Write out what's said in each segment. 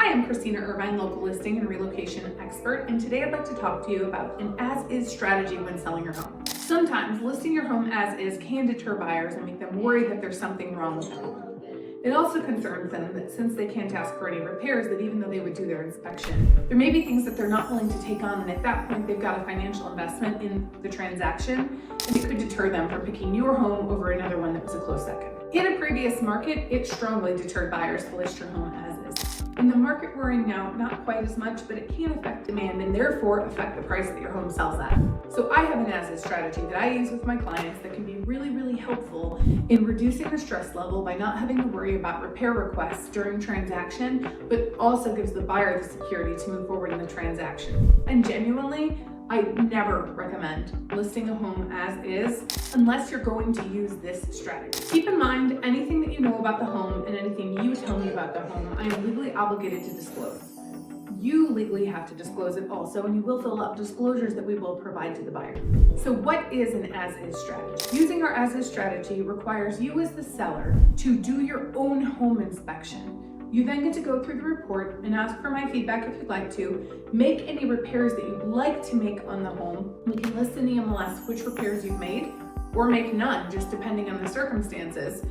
Hi, I'm Christina Irvine, local listing and relocation expert, and today I'd like to talk to you about an as-is strategy when selling your home. Sometimes listing your home as is can deter buyers and make them worry that there's something wrong with the home. It also concerns them that since they can't ask for any repairs, that even though they would do their inspection, there may be things that they're not willing to take on, and at that point they've got a financial investment in the transaction, and it could deter them from picking your home over another one that was a close second. In a previous market, it strongly deterred buyers to list your home as is. In the market we're in now, not quite as much, but it can affect demand and therefore affect the price that your home sells at. So I have an as-is strategy that I use with my clients that can be really helpful in reducing the stress level by not having to worry about repair requests during transaction, but also gives the buyer the security to move forward in the transaction. And genuinely, I never recommend listing a home as is unless you're going to use this strategy. Keep in mind, anything that you know about the home and anything you tell me about the home, I am legally obligated to disclose. You legally have to disclose it also, and you will fill out disclosures that we will provide to the buyer. So what is an as-is strategy? Using our as-is strategy requires you as the seller to do your own home inspection. You then get to go through the report and ask for my feedback if you'd like to, make any repairs that you'd like to make on the home. We can list in the MLS which repairs you've made, or make none, just depending on the circumstances.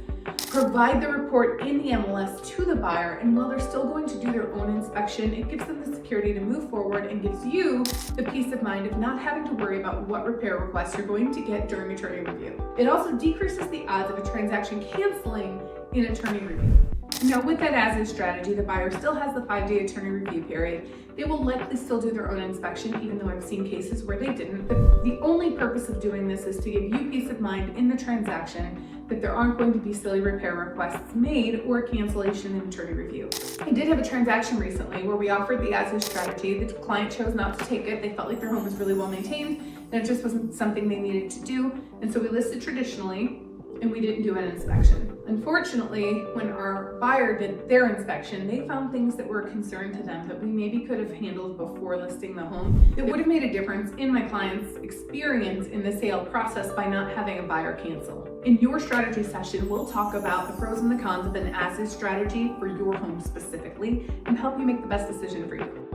Provide the report in the MLS to the buyer, and while they're still going to do their own inspection, it gives them the security to move forward and gives you the peace of mind of not having to worry about what repair requests you're going to get during attorney review. It also decreases the odds of a transaction canceling in attorney review. Now, with that as-is strategy, the buyer still has the 5-day attorney review period. They will likely still do their own inspection, even though I've seen cases where they didn't. But the only purpose of doing this is to give you peace of mind in the transaction that there aren't going to be silly repair requests made or cancellation in attorney review. I did have a transaction recently where we offered the as-is strategy. The client chose not to take it. They felt like their home was really well maintained and it just wasn't something they needed to do. And so we listed traditionally, and we didn't do an inspection. Unfortunately, when our buyer did their inspection, they found things that were a concern to them that we maybe could have handled before listing the home. It would have made a difference in my client's experience in the sale process by not having a buyer cancel. In your strategy session, we'll talk about the pros and the cons of an as-is strategy for your home specifically and help you make the best decision for you.